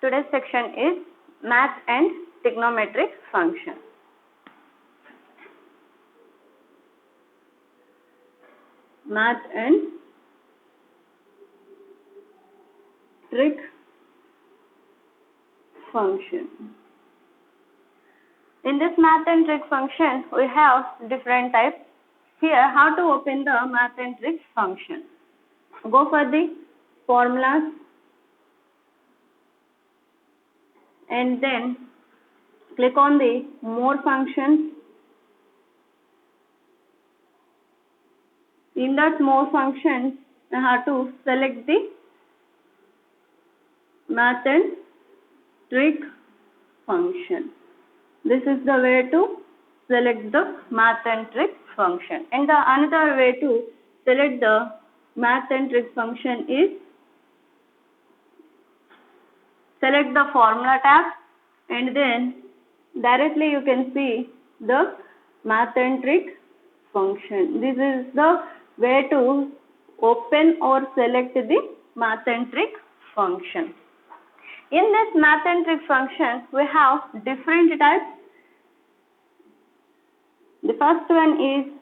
Today's section is math and trigonometric function. Math and trig function. In this math and trig function, we have different types. Here, how to open the math and trig function. Go for the formulas and then click on the more functions. In that more functions, I have to select the math and trig function. This is the way to select the math and trig function. And the another way to select the math and trig function is select the formula tab and then directly you can see the math and trig function. This is the way to open or select the math and trig function. In this math and trig function, we have different types. The first one is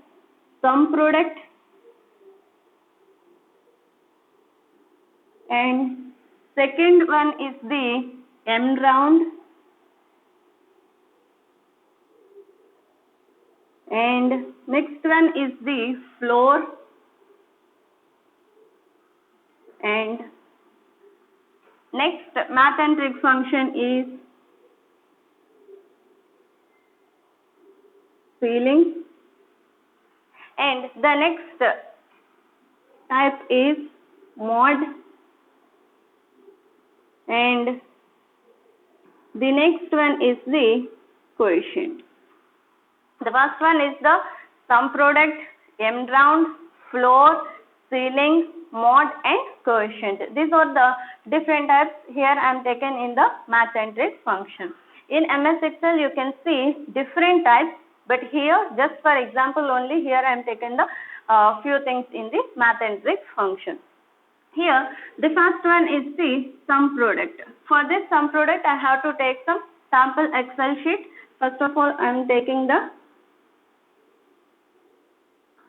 sum product and second one is the end round and next one is the floor and next math and trig function is ceiling and the next type is mod and the next one is the quotient. The first one is the sum product, end round, floor, ceiling, mod and quotient. These are the different types. Here I am taken in the math and trig function. In MS Excel you can see different types, but here just for example only here I am taken the few things in the math and trig function. Here the first one is the sum product. For this sum product I have to take some sample Excel sheet. First of all I am taking the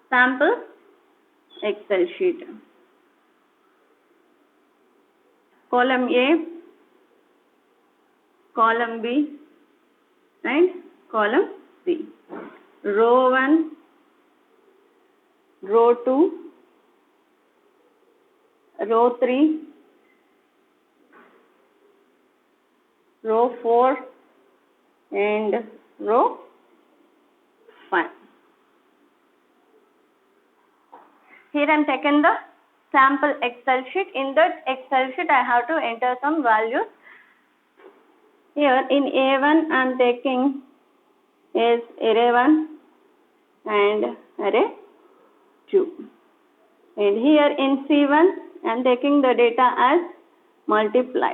sample Excel sheet. Column A, column B and column C. Row 1, row 2, row 3, row 4 and row 5. Here I am taken the sample Excel sheet. In that Excel sheet I have to enter some values. Here in A1 I am taking is array 1 and array 2. And here in C1 I am taking the data as multiply.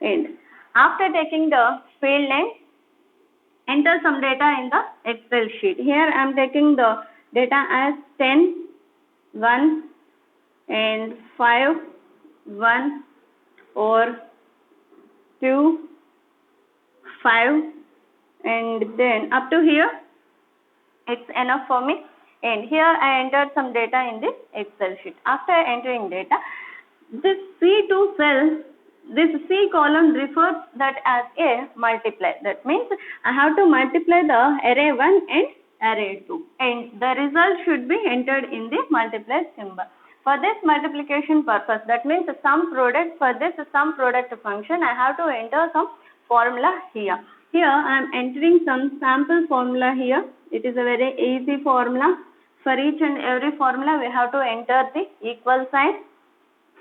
And after taking the field name, enter some data in the Excel sheet. Here I am taking the data as 10, 1 and 5, 1 or 2, 5 and then up to here it's enough for me. And here I entered some data in this Excel sheet. After entering data, this C2 cell, this C column refers that as a multiply. That means I have to multiply the array 1 and array 2 and the result should be entered in the multiply symbol. For this multiplication purpose, that means the sum product, for this sum product function I have to enter some formula here. Here I am entering some sample formula here. It is a very easy formula. For each and every formula we have to enter the equal sign.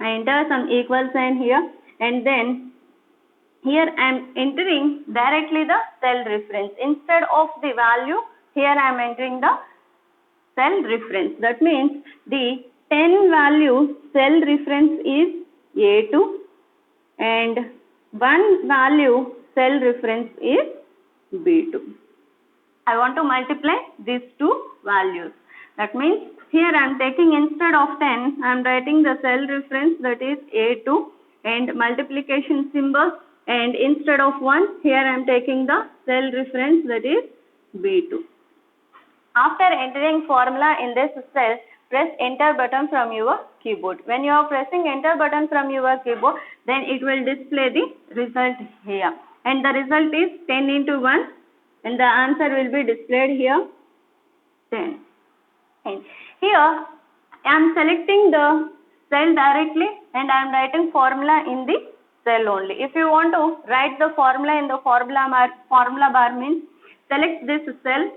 I enter some equal sign here and then here I am entering directly the cell reference. Instead of the value, here I am entering the cell reference. That means the 10 value cell reference is A2 and 1 value cell reference is B2. I want to multiply these two values. That means here I am taking instead of 10, I am writing the cell reference that is A2 and multiplication symbol, and instead of 1, here I am taking the cell reference, that is B2. After entering formula in this cell, press enter button from your keyboard. When you are pressing enter button from your keyboard, then it will display the result here. And the result is 10 into 1, and the answer will be displayed here, 10. And here I am selecting the cell directly and I am writing formula in the cell only. If you want to write the formula in the formula bar means select this cell,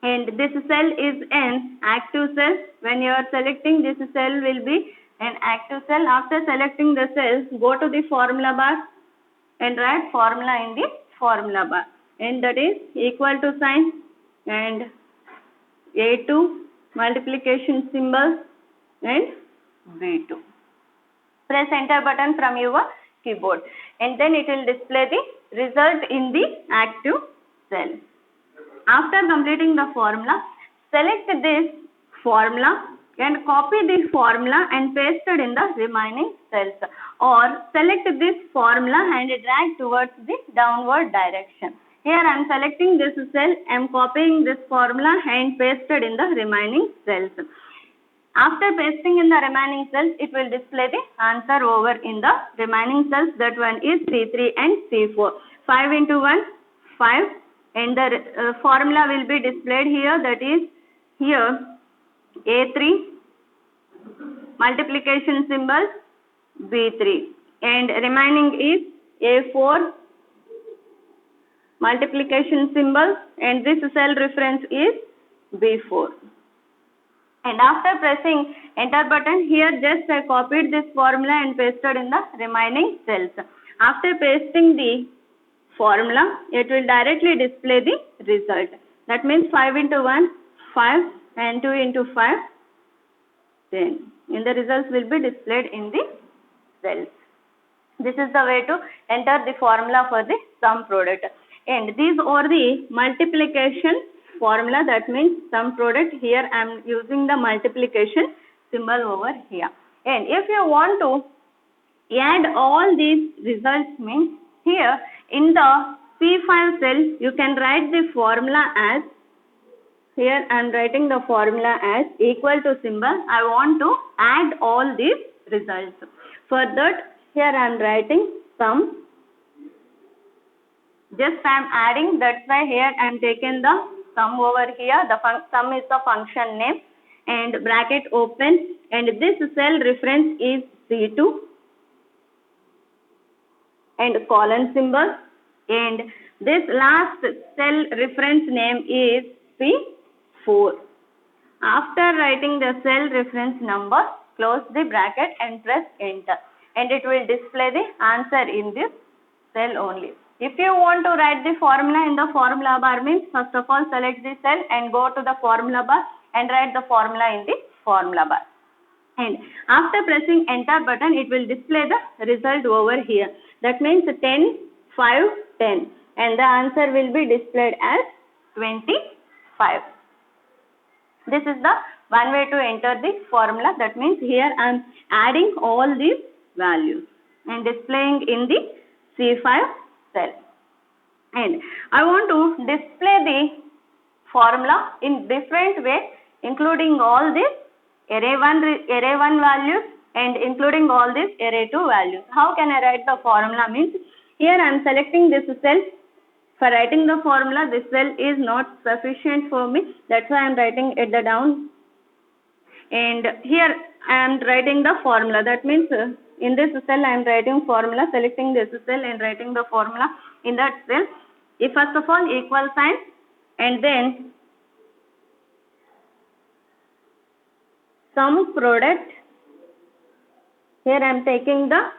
and this cell is an active cell. When you are selecting, this cell will be an active cell. After selecting the cell, go to the formula bar and write formula in the formula bar, and that is equal to sign and A2 multiplication symbol and B2. Press enter button from your keyboard, and then it will display the result in the active cell. After completing the formula, select this formula and copy this formula and paste it in the remaining cells, or select this formula and drag towards the downward direction. Here I am selecting this cell, I am copying this formula and pasted in the remaining cells. After pasting in the remaining cells, it will display the answer over in the remaining cells. That one is C3 and C4. 5 into 1, 5, and the formula will be displayed here, that is here A3 multiplication symbol B3, and remaining is A4 multiplication symbol, and this cell reference is B4. And after pressing enter button, here just I copied this formula and pasted in the remaining cells. After pasting the formula, it will directly display the result. That means 5 into 1, 5, and 2 into 5, 10. And the results will be displayed in the cells. This is the way to enter the formula for the sum product. And these are the multiplication formula, that means sum product. Here I am using the multiplication symbol over here. And if you want to add all these results means, here in the C5 cell you can write the formula as, here I am writing the formula as equal to symbol. I want to add all these results. For that, here I am writing sum. Just I am adding, that's why here I am taking the sum over here. The sum is the function name, and bracket open, and this cell reference is C2 and colon symbol, and this last cell reference name is C4. After writing the cell reference number, close the bracket and press enter, and it will display the answer in this cell only. If you want to write the formula in the formula bar means, first of all select the cell and go to the formula bar and write the formula in the formula bar. And after pressing enter button, it will display the result over here. That means 10, 5, 10, and the answer will be displayed as 25. This is the one way to enter the formula. That means here I am adding all these values and displaying in the C5 cell. And I want to display the formula in different way, including all these array 1 values and including all these array 2 values. How can I write the formula means, here I am selecting this cell. For writing the formula, this cell is not sufficient for me, that's why I am writing at the down, and here I am writing the formula. That means in this cell I am writing formula, selecting this cell and writing the formula in that cell. If first of all equal sign, and then sum product, here I am taking the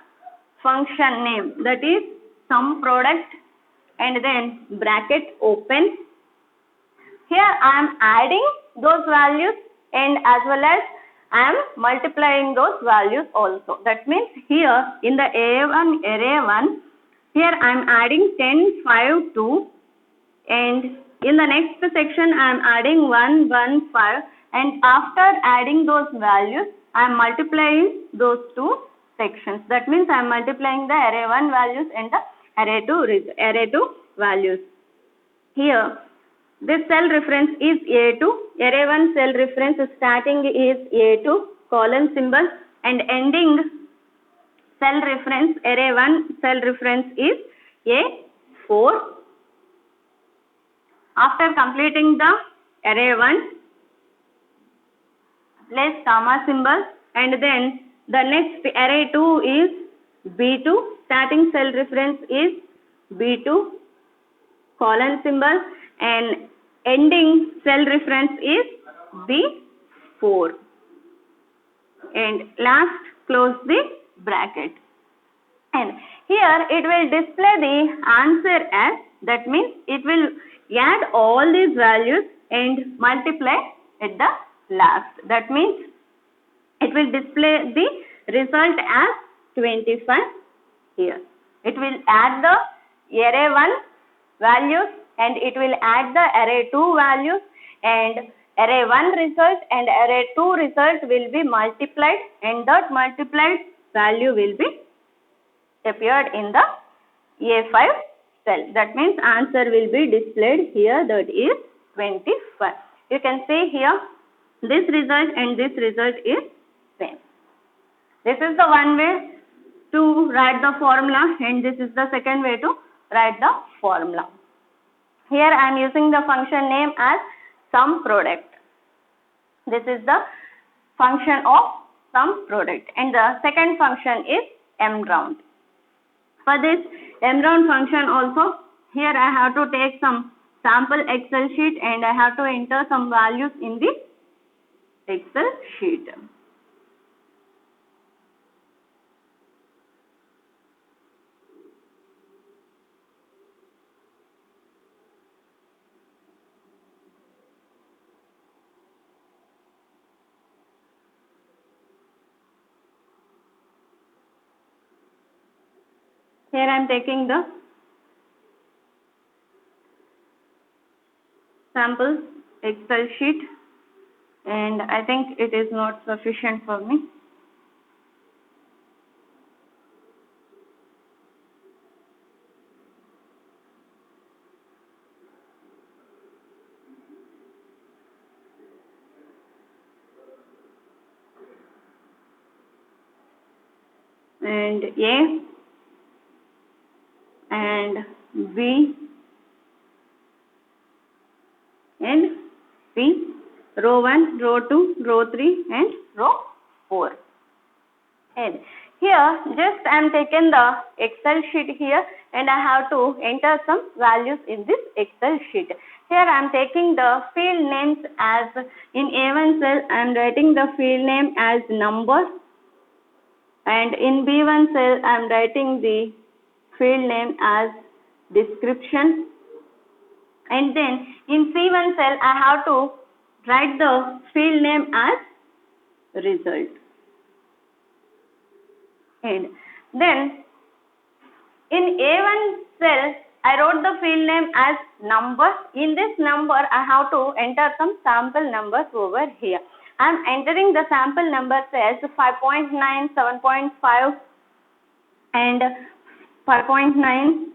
function name, that is sum product, and then bracket open. Here I am adding those values and as well as I am multiplying those values also. That means here in the array 1, here I am adding 10, 5, 2, and in the next section I am adding 1, 1, 5, and after adding those values I am multiplying those two sections. That means I am multiplying the array 1 values and the array 2 values. Here, this cell reference is A2, array 1 cell reference starting is A2, colon symbol, and ending cell reference, array 1 cell reference is A4. After completing the array 1, place comma symbol, and then the next array 2 is B2, starting cell reference is B2, colon symbol, and ending cell reference is B4, and last close the bracket. And here it will display the answer as, that means it will add all these values and multiply at the last. That means it will display the result as 25 here. It will add the array 1 values and it will add the array 2 values, and array 1 result and array 2 result will be multiplied, and that multiplied value will be appeared in the A5 cell. That means answer will be displayed here, that is 25. You can see here this result and this result is same. This is the one way to write the formula, and this is the second way to write the formula. Here I am using the function name as sum product. This is the function of sum product, and the second function is mround. For this mround function also, here I have to take some sample Excel sheet and I have to enter some values in the Excel sheet. Here I am taking the sample Excel sheet, and I think it is not sufficient for me. And A and B and C, row 1, row 2, row 3 and row 4. And here just I am taking the Excel sheet here and I have to enter some values in this Excel sheet. Here I am taking the field names as, in A1 cell I am writing the field name as number, and in B1 cell I am writing the field name as description, and then in C1 cell I have to write the field name as result. And then in A1 cell I wrote the field name as number. In this number I have to enter some sample numbers over here. I am entering the sample numbers as 5.9, 7.5 and 5.9,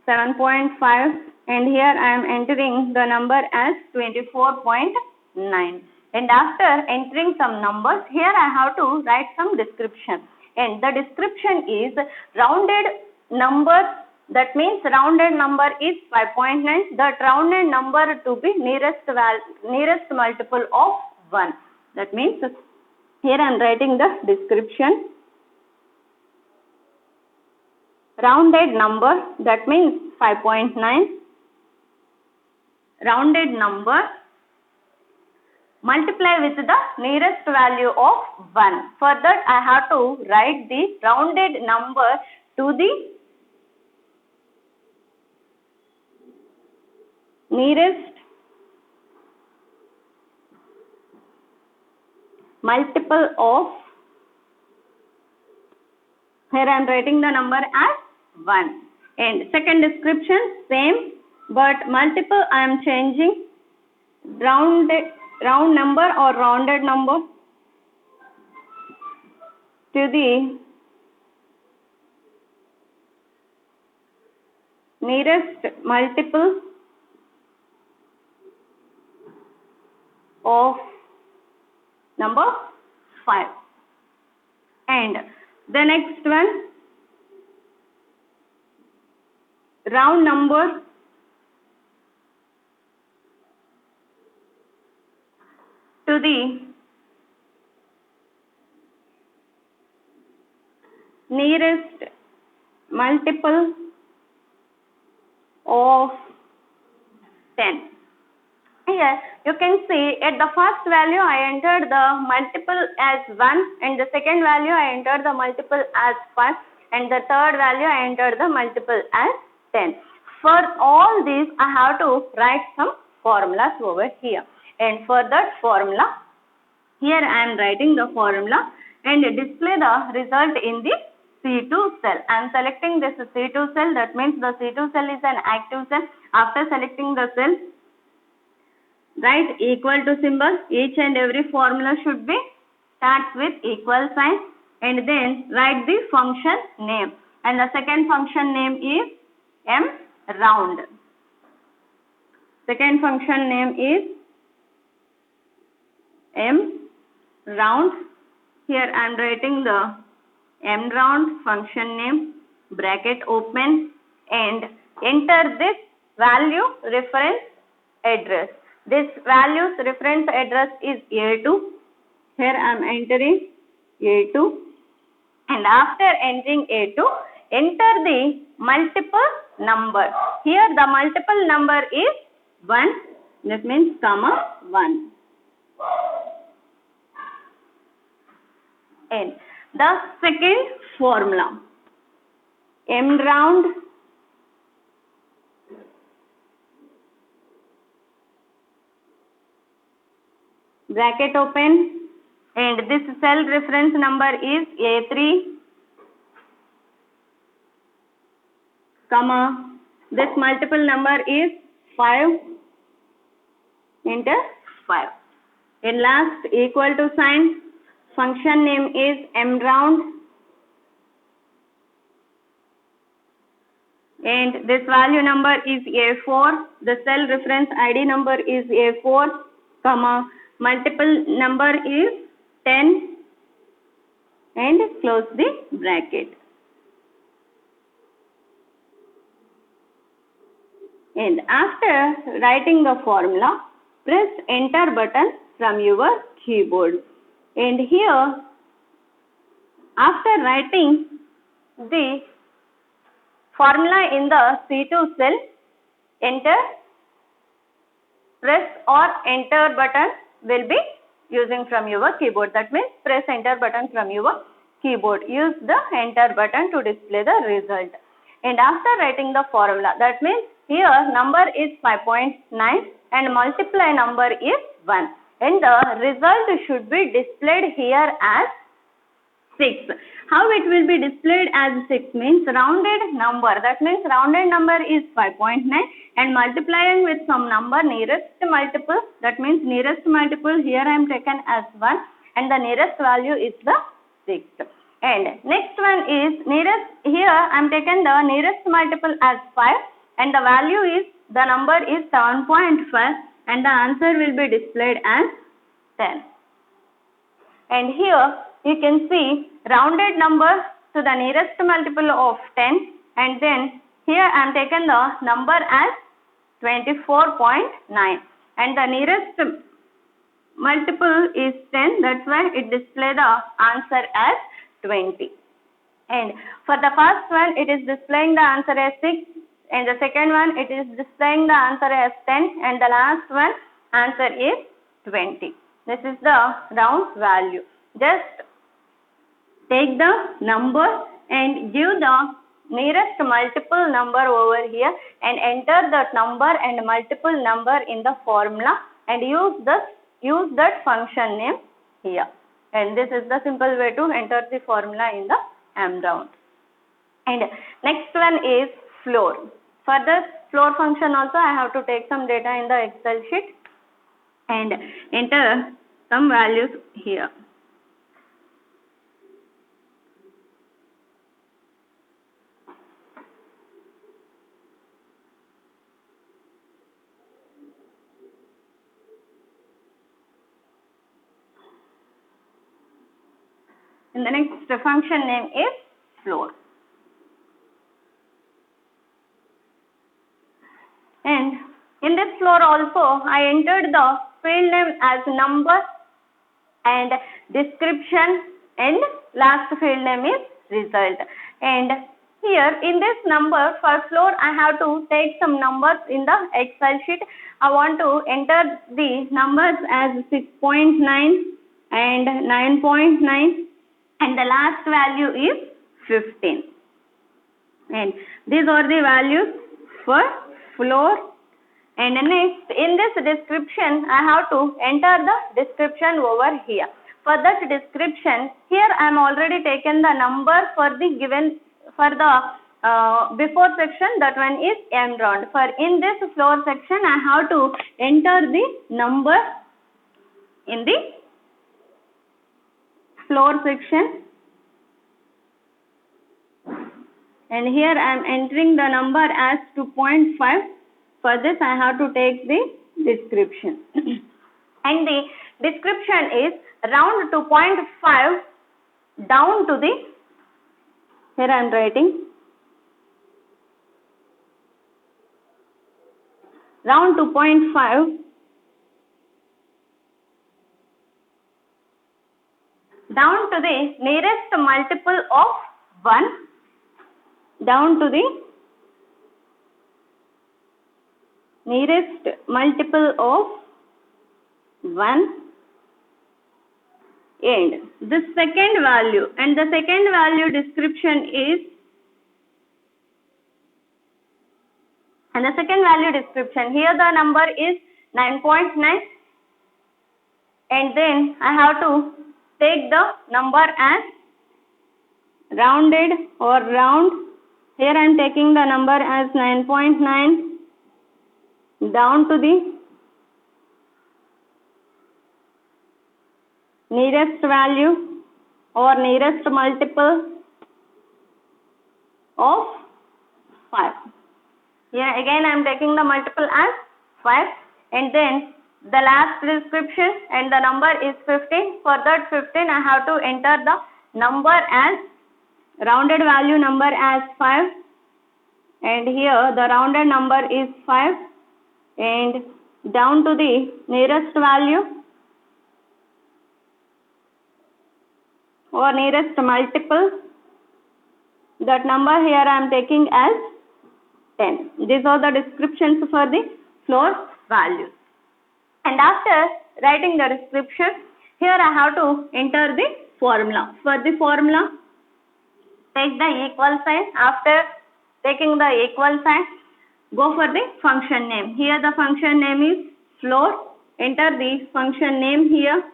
7.5, and here I am entering the number as 24.9. And after entering some numbers, here I have to write some description. And the description is rounded number, that means rounded number is 5.9. That rounded number to be nearest multiple of 1. That means here I am writing the description. Rounded number, that means 5.9, rounded number multiply with the nearest value of 1. For that I have to write the rounded number to the nearest multiple of, here I am writing the number as 1. And second description same, but multiple I am changing, round number or rounded number to the nearest multiple of number 5. And the next one, round number to the nearest multiple of 10. Here you can see at the first value I entered the multiple as 1, and the second value I entered the multiple as 5, and the third value I entered the multiple as 10. For all these I have to write some formulas over here, and for that formula here I am writing the formula and display the result in the C2 cell. I am selecting this C2 cell, that means the C2 cell is an active cell. After selecting the cell, write equal to symbol. Each and every formula should be starts with equal sign, and then write the function name, and the second function name is mround. Second function name is mround. Here I am writing the mround function name, bracket open, and enter this value reference address. This value's reference address is A2. Here I am entering A2, and after entering A2, enter the multiple number. Here the multiple number is 1, that means comma 1. And the second formula, mround bracket open, and this cell reference number is A3, comma, this multiple number is 5, enter 5. In last equal to sign, function name is mround, and this value number is A4, the cell reference ID number is A4, comma, multiple number is 10, and close the bracket. And after writing the formula, press enter button from your keyboard. And here, after writing the formula in the C2 cell, enter, press or enter button will be using from your keyboard. That means press enter button from your keyboard. Use the enter button to display the result. And after writing the formula, that means here number is 5.9 and multiply number is 1. And the result should be displayed here as 6. How it will be displayed as 6 means rounded number. That means rounded number is 5.9 and multiplying with some number nearest multiple. That means nearest multiple here I am taken as 1 and the nearest value is the 6. And next one is nearest, here I am taken the nearest multiple as 5 and the value is, the number is 7.5 and the answer will be displayed as 10. And here you can see rounded number to the nearest multiple of 10 and then here I am taken the number as 24.9 and the nearest multiple is 10, that's why it display the answer as 20. And for the first one it is displaying the answer as 6 and the second one it is displaying the answer as 10 and the last one answer is 20. This is the round value. Just take the number and give the nearest multiple number over here and enter that number and multiple number in the formula and use that function name here. And this is the simple way to enter the formula in the mround. And next one is floor. For the floor function also I have to take some data in the Excel sheet and enter some values here. And the next function name is floor. And in this floor also, I entered the field name as number and description, and last field name is result. And here in this number for floor, I have to take some numbers in the Excel sheet. I want to enter the numbers as 6.9 and 9.9, and the last value is 15. And these are the values for floor. And next, in this description, I have to enter the description over here. For that description, here I am already taken the number for the given, for the before section, that one is M round. For in this floor section, I have to enter the number in the floor section. And here I am entering the number as 2.5. For this, I have to take the description. And the description is round 2.5 down to the, here I am writing, round 2.5 down to the nearest multiple of 1, down to the nearest multiple of 1, and the second value, and the second value description is, and the second value description, here the number is 9.9, and then I have to take the number as rounded or round. Here I am taking the number as 9.9 down to the nearest value or nearest multiple of 5. Here again I am taking the multiple as 5, and then the last description, and the number is 15. For that 15, I have to enter the number as rounded value number as 5, and here the rounded number is 5, and down to the nearest value or nearest multiple, that number here I am taking as 10. These are the descriptions for the floor values. And after writing the description, here I have to enter the formula. For the formula, take the equal sign. After taking the equal sign, go for the function name. Here the function name is floor. Enter the function name here,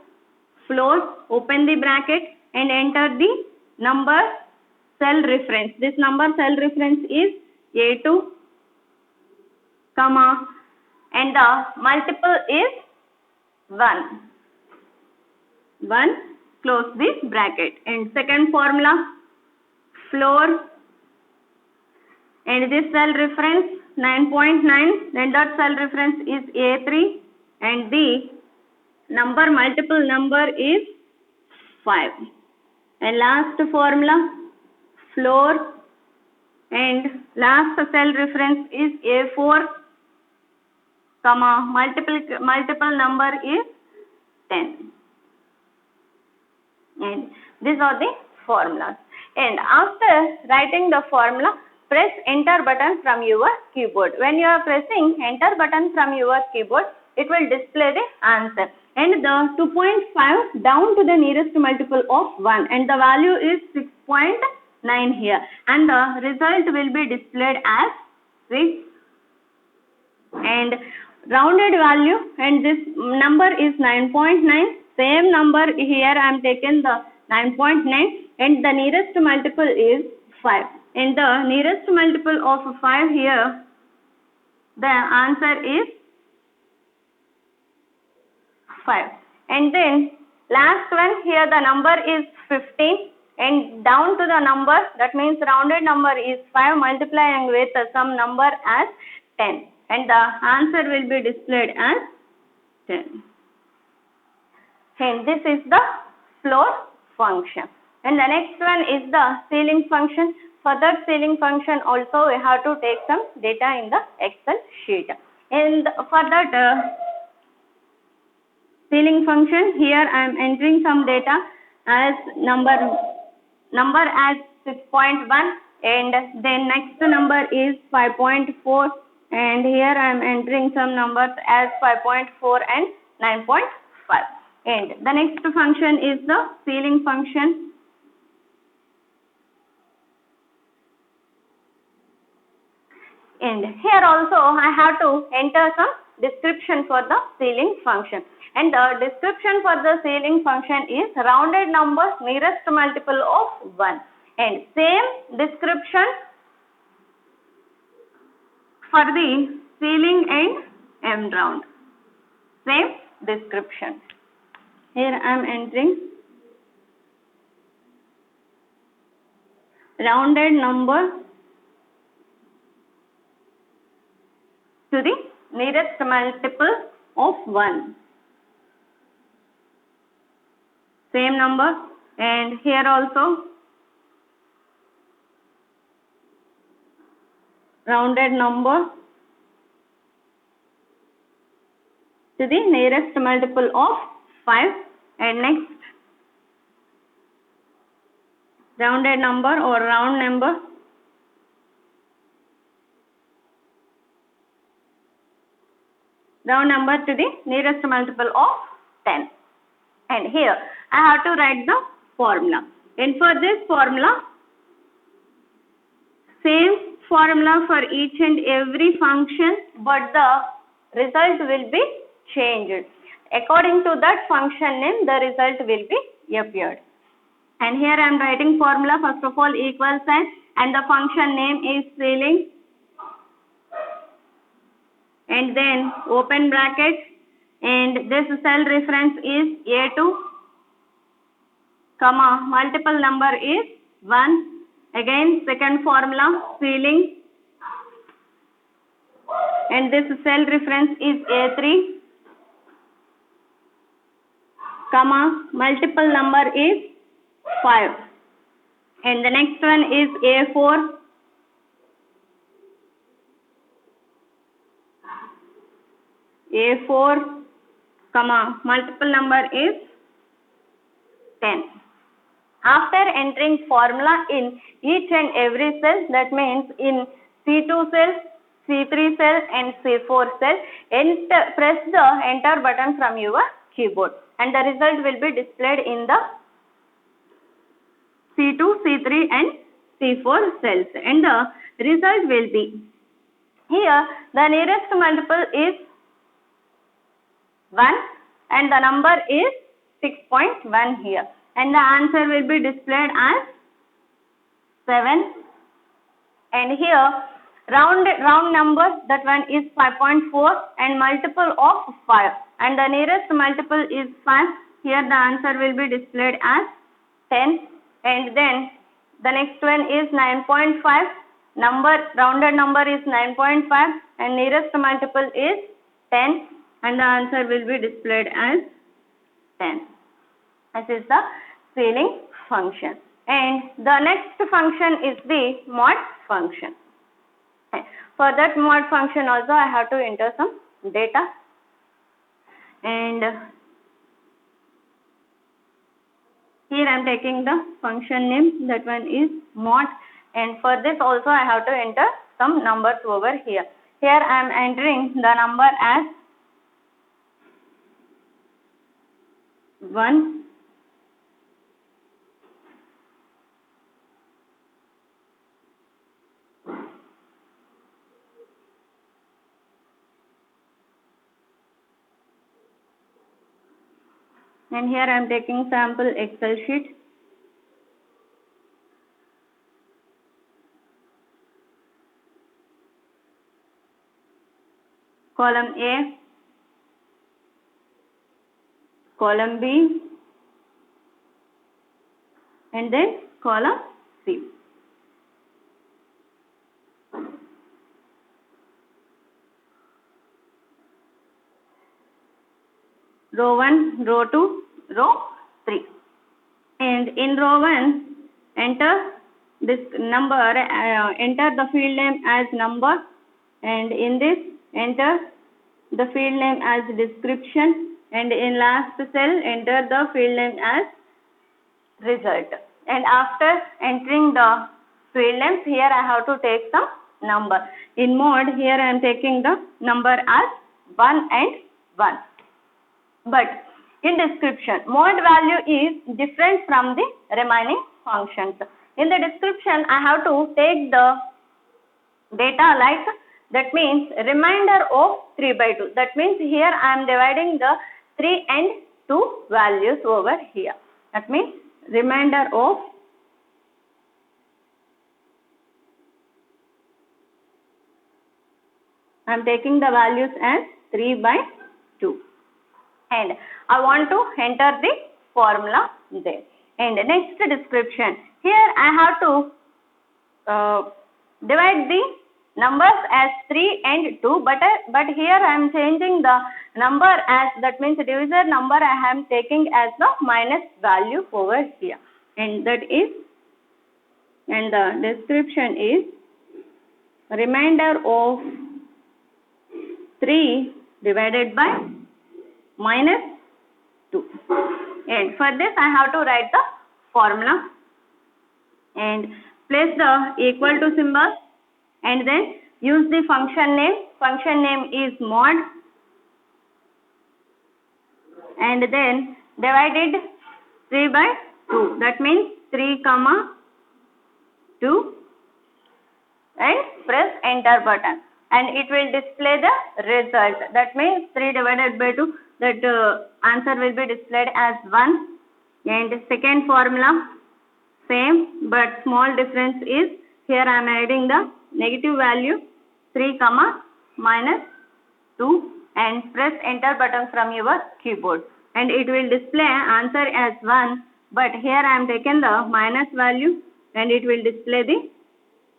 floor, open the bracket, and enter the number cell reference. This number cell reference is A2, comma, and the multiple is 1. 1, close the bracket. And second formula, floor, and this cell reference 9.9, then that cell reference is A3, and the number multiple number is 5. And last formula, floor, and last cell reference is A4, comma, multiple number is 10. And these are the formulas. And after writing the formula, press enter button from your keyboard. When you are pressing enter button from your keyboard, it will display the answer. And the 2.5 down to the nearest multiple of 1, and the value is 6.9 here, and the result will be displayed as 6, and rounded value, and this number is 9.9. Same number here I am taken the 9.9, and the nearest multiple is 5. And the nearest multiple of 5 here, the answer is 5. And then last one, here the number is 15, and down to the number, that means rounded number is 5, multiplying with some number as 10, and the answer will be displayed as 10. And this is the floor function. And the next one is the ceiling function. For that ceiling function also we have to take some data in the Excel sheet. And for that ceiling function, here I am entering some data as number as 6.1, and then next number is 5.4, and here I am entering some numbers as 5.4 and 9.5. And the next function is the ceiling function. And here also I have to enter some description for the ceiling function. And the description for the ceiling function is rounded number nearest multiple of 1. And same description for the ceiling and M round. Same description. Here I am entering rounded number to the nearest multiple of 1. Same number, and here also rounded number to the nearest multiple of 5, and next rounded number or round number to the nearest multiple of 10. And here I have to write the formula. And for this formula, same formula for each and every function, but the result will be changed. According to that function name, the result will be appeared. And here I am writing formula, first of all equal sign, and the function name is ceiling, and then open bracket, and this cell reference is A2, comma, multiple number is 1, again second formula ceiling, and this cell reference is A3, comma, multiple number is 5, and the next one is A4, comma, multiple number is 10. After entering formula in each and every cell, that means in C2 cell, C3 cell and C4 cell, press the enter button from your keyboard, and the result will be displayed in the C2, C3 and C4 cells, and the result will be, here the nearest multiple is 1 and the number is 6.1 here, and the answer will be displayed as 7, and here round number, that one is 5.4 and multiple of 5, and the nearest multiple is 5, here the answer will be displayed as 10, and then the next one is 9.5, rounded number is 9.5 and nearest multiple is 10, and the answer will be displayed as 10. This is the ceiling function. And the next function is the mod function. For that mod function also I have to enter some data, and here I am taking the function name, that one is mod, and for this also I have to enter some numbers over here. Here I am entering the number as 1, and here I am taking sample Excel sheet. Column A, column B, and then column C. Row 1, row 2, row 3. And in row 1, enter this number, enter the field name as number, and in this enter the field name as description, and in last cell enter the field name as result. And after entering the field names, here I have to take some number. In mode, here I am taking the number as 1 and 1. But in description, mode value is different from the remaining functions. In the description, I have to take the data like, that means remainder of 3 by 2. That means here I am dividing the 3 and 2 values over here. That means remainder of I am taking the values as 3 by 2. And I want to enter the formula there. And next description. Here I have to divide the numbers as 3 and 2, but here I am changing the number as, that means divisor number I am taking as the minus value over here. And that is, and the description is remainder of 3 divided by minus 2. And for this I have to write the formula and place the equal to symbol, and then use the function name. Function name is mod, and then divided 3 by 2. That means 3 comma 2, and press enter button, and it will display the result. That means 3 divided by 2, that answer will be displayed as 1. And second formula same, but small difference is here I am adding the negative value 3 comma minus 2, and press enter button from your keyboard, and it will display answer as 1, but here I am taken the minus value, and it will display the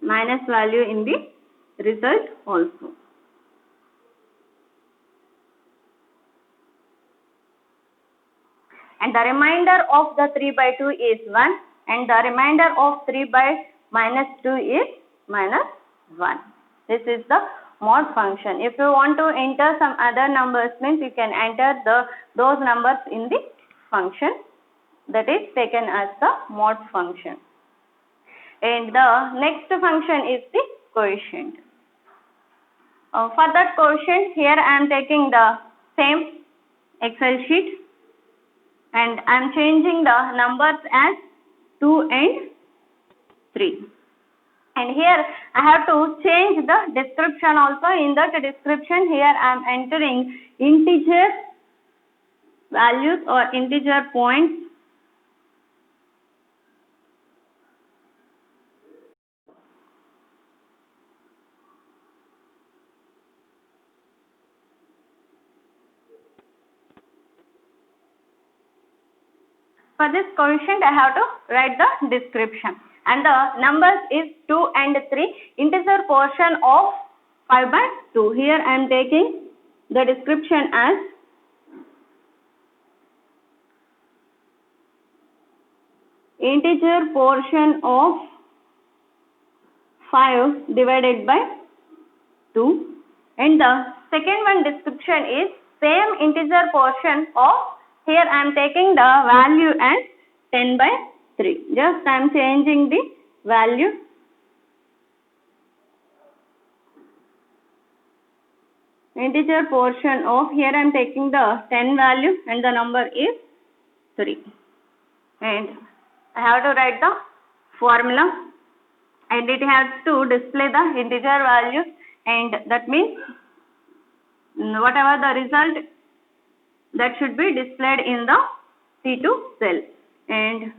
minus value in the result also. And the remainder of the 3 by 2 is 1, and the remainder of 3 by minus 2 is minus 1. This is the mod function. If you want to enter some other numbers, means you can enter those numbers in the function that is taken as the mod function. And the next function is the quotient. For that quotient, here I am taking the same Excel sheet, and I am changing the numbers as 2 and 3. And here I have to change the description also. In that description, here I am entering integer values or integer points. For this quotient, I have to write the description. And the numbers is 2 and 3, integer portion of 5 by 2. Here I am taking the description as integer portion of 5 divided by 2. And the second one description is same integer portion of, here I am taking the value as 10 by 3. Just I am changing the value. Integer portion of, here I am taking the 10 value and the number is 3. And I have to write the formula, and it has to display the integer value, and that means whatever the result, that should be displayed in the C2 cell. And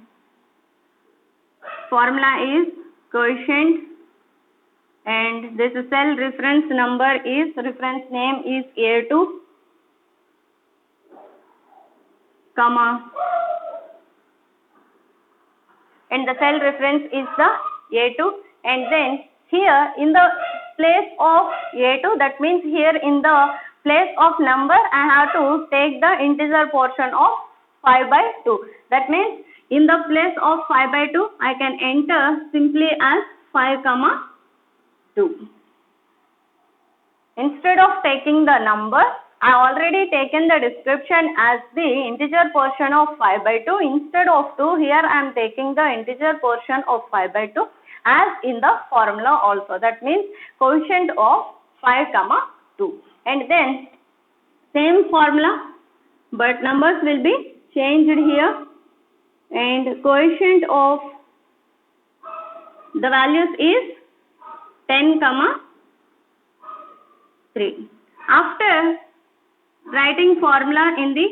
formula is quotient, and this cell reference number is, reference name is A2, comma, and the cell reference is the A2, and then here in the place of A2, that means here in the place of number, I have to take the integer portion of 5 by 2. That means in the place of 5 by 2, I can enter simply as 5 comma 2. Instead of taking the number, I already taken the description as the integer portion of 5 by 2. Instead of 2, here I am taking the integer portion of 5 by 2 as in the formula also. That means quotient of 5 comma 2. And then same formula, but numbers will be changed here, and quotient of the values is 10 comma 3. After writing formula in the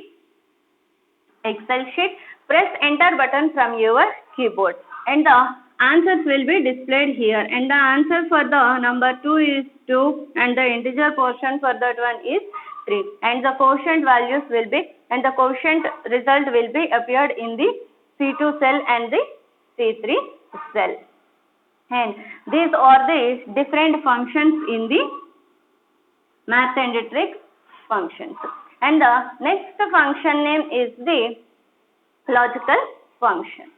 Excel sheet, press enter button from your keyboard and the answers will be displayed here, and the answer for the number 2 is 2 and the integer portion for that one is 3, and the quotient values will be, and the quotient result will be appeared in the C2 cell and the C3 cell. And these are the different functions in the math and tricks functions. And the next function name is the logical function.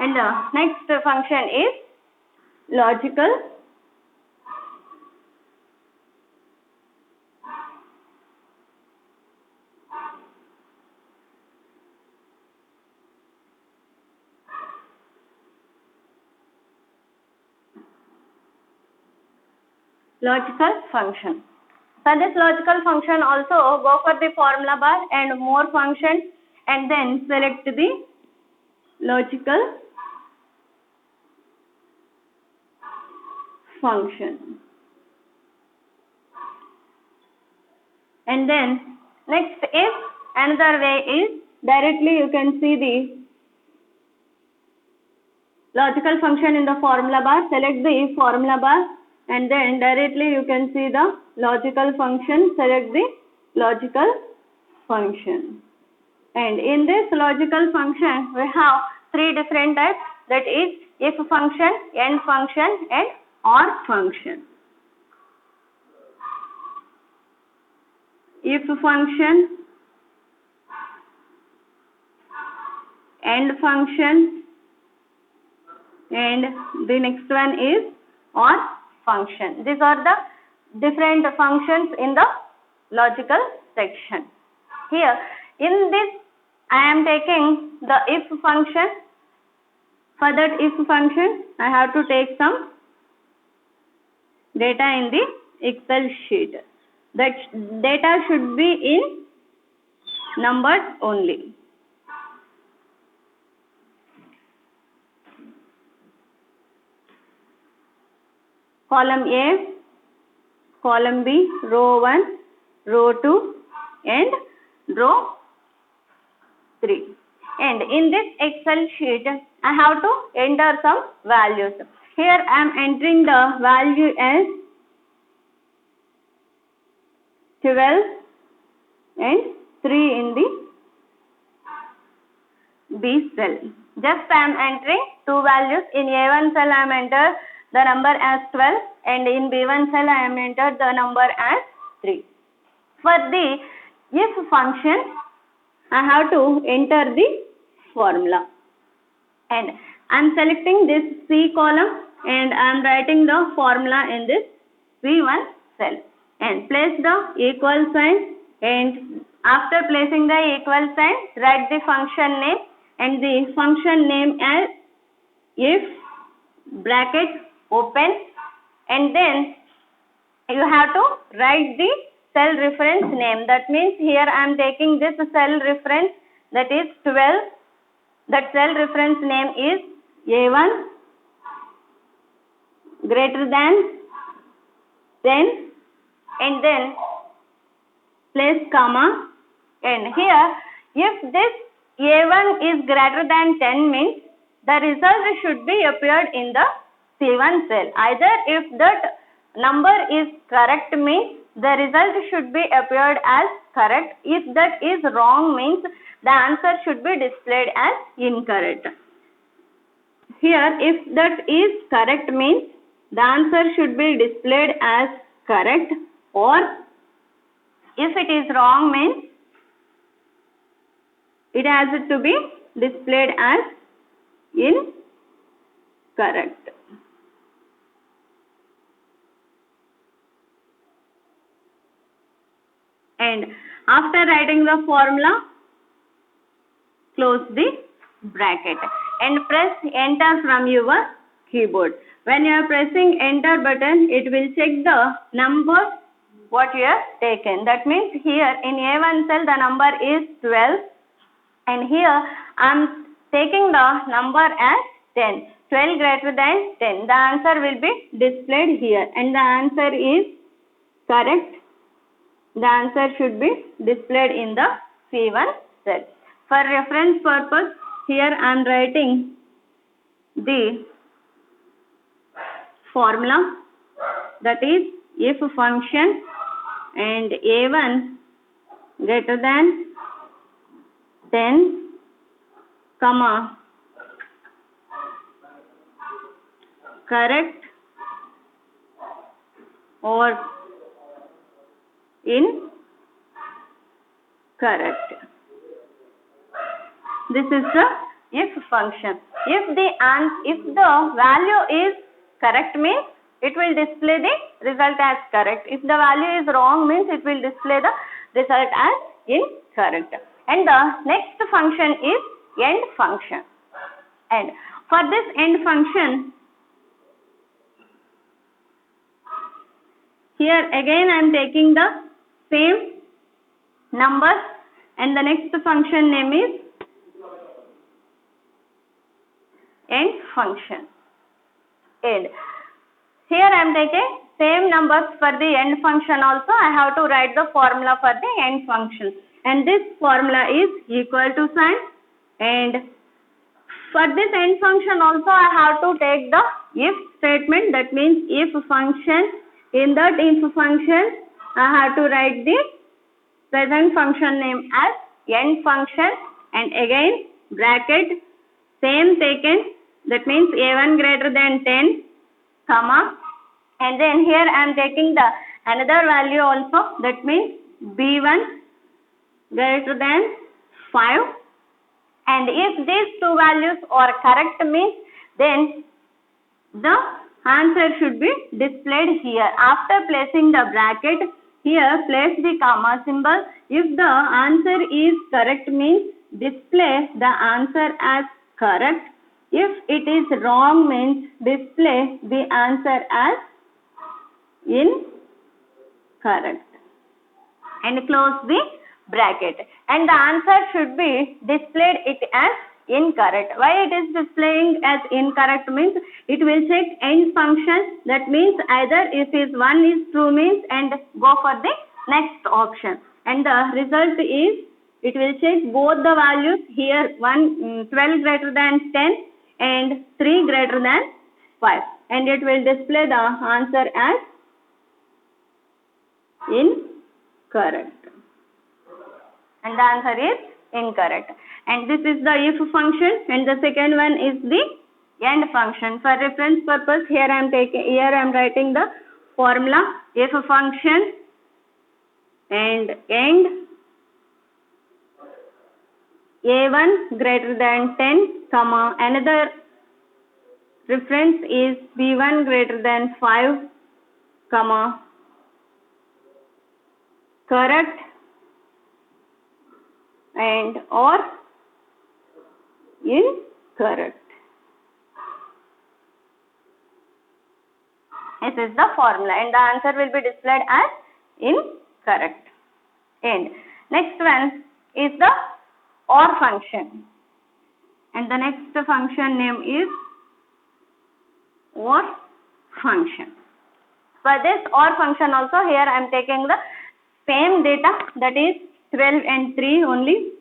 And the next function is logical function. For this logical function also go for the formula bar and more functions and then select the logical function. And then next is another way is directly you can see the logical function in the formula bar. Select the formula bar and then directly you can see the logical function. Select the logical function. And in this logical function we have three different types, that is if function, end function and OR function. If function, end function, and the next one is OR function. These are the different functions in the logical section. Here in this I am taking the if function. For that if function I have to take some data in the Excel sheet. That data should be in numbers only. Column A, column B, row 1, row 2 and row 3. And in this Excel sheet I have to enter some values. Here I am entering the value as 12 and 3 in the B cell. Just I am entering two values. In A1 cell I am entered the number as 12 and in B1 cell I am entered the number as 3. For the if function I have to enter the formula, and I am selecting this C column and I am writing the formula in this C1 cell and place the equal sign, and after placing the equal sign write the function name, and the function name as if bracket open, and then you have to write the cell reference name. That means here I am taking this cell reference, that is 12. That cell reference name is A1 greater than 10 and then place comma, and here if this A1 is greater than 10 means the result should be appeared in the C1 cell. Either if that number is correct means the result should be appeared as correct. If that is wrong means the answer should be displayed as incorrect. Here if that is correct means the answer should be displayed as correct, or if it is wrong means it has to be displayed as incorrect. And after writing the formula, close the bracket and press enter from your keyboard. When you are pressing enter button, it will check the number what you have taken. That means here in A1 cell the number is 12, and here I am taking the number as 10. 12 greater than 10. The answer will be displayed here, and the answer is correct. The answer should be displayed in the C1 cell. For reference purpose, here I am writing the formula, that is if function and A1 greater than 10, comma, correct or incorrect. This is the if function. If the value is correct means it will display the result as correct. If the value is wrong means it will display the result as incorrect. And the next function is end function. And for this end function, here again I am taking the same numbers, and the next function name is end function. And here I am taking same numbers for the end function also. I have to write the formula for the end function, and this formula is equal to sign, and for this end function also I have to take the if statement. That means if function, in that if function I have to write the present function name as end function, and again bracket same taken, that means A1 greater than 10, comma, and then here I am taking the another value also, that means B1 greater than 5, and if these two values are correct means then the answer should be displayed here. After placing the bracket, here place the comma symbol. If the answer is correct means display the answer as correct. If it is wrong means display the answer as incorrect, and close the bracket, and the answer should be displayed it as incorrect. Why it is displaying as incorrect means it will check end function. That means either if is one is true means and go for the next option, and the result is it will check both the values here 12 greater than 10 and 3 greater than 5, and it will display the answer as incorrect, and the answer is incorrect. And this is the if function, and the second one is the end function. For reference purpose, here I am writing the formula if function and end A1 greater than 10, comma, another reference is B1 greater than 5, comma, correct and or incorrect. This is the formula, and the answer will be displayed as incorrect. And next one is the OR function, and the next function name is OR function. For this OR function also, here I am taking the same data, that is 12 and 3 only,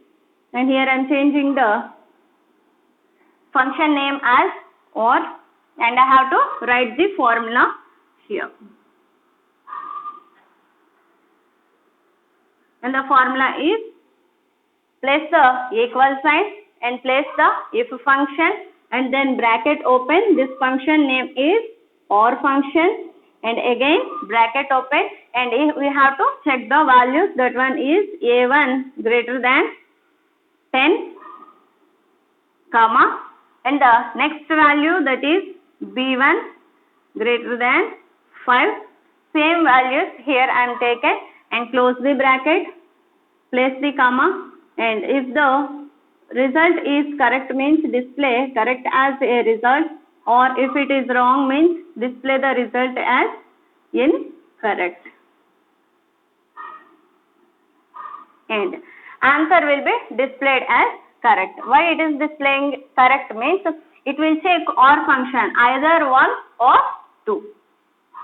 and here I am changing the function name as OR, and I have to write the formula here. And the formula is, place the equal sign and place the if function and then bracket open. This function name is OR function, and again bracket open, and we have to check the values. That one is a1 greater than 10 comma, and the next value, that is b1 greater than 5. Same values here I am taken, and close the bracket, place the comma, and if the result is correct means display correct as a result, or if it is wrong means display the result as incorrect. And answer will be displayed as correct. Why it is displaying correct means it will check OR function either 1 or 2.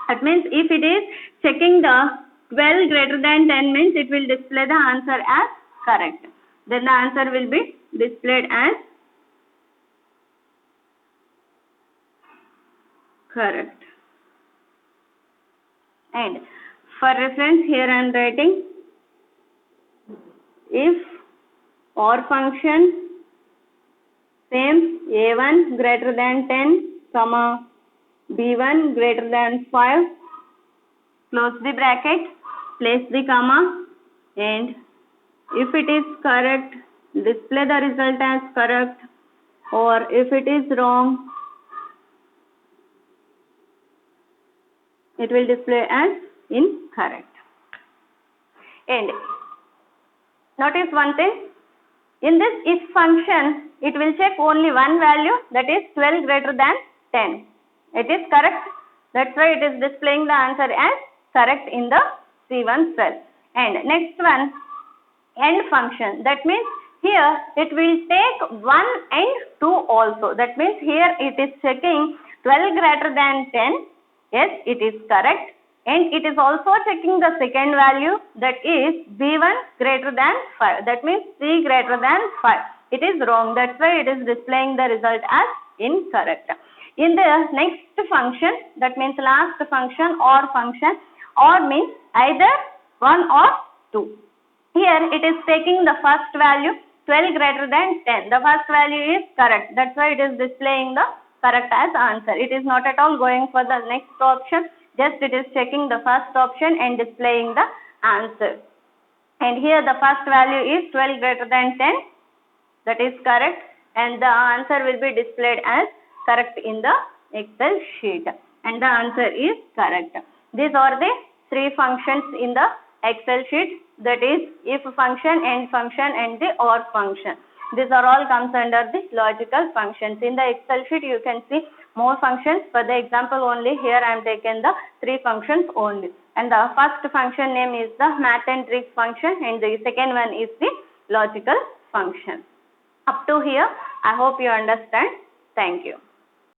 That means if it is checking the 12 greater than 10 means it will display the answer as correct. Then the answer will be displayed as correct. And for reference here I am writing, if OR function same a1 greater than 10 comma b1 greater than 5, close the bracket, place the comma, and if it is correct display the result as correct, or if it is wrong it will display as incorrect. And notice one thing, in this if function it will check only one value, that is 12 greater than 10. It is correct, that's why it is displaying the answer as correct in the C1 cell. And next one, AND function, that means here it will take 1 and 2 also. That means here it is checking 12 greater than 10, yes it is correct, and it is also checking the second value, that is b1 greater than 5, that means c greater than 5. It is wrong, that's why it is displaying the result as incorrect. In the next function, that means last function OR function, OR means either 1 or 2. Here it is taking the first value 12 greater than 10. The first value is correct, that's why it is displaying the correct as answer. It is not at all going for the next option, just it is checking the first option and displaying the answer. And here the first value is 12 greater than 10, that is correct, and the answer will be displayed as correct in the Excel sheet, and the answer is correct. These are the 3 functions in the Excel sheet, that is if function, AND function, and the OR function. These are all comes under the logical functions. In the Excel sheet you can see more functions. For the example only, here I am taken the 3 functions only. And the first function name is the math and tricks function, and the second one is the logical function. Up to here, I hope you understand. Thank you.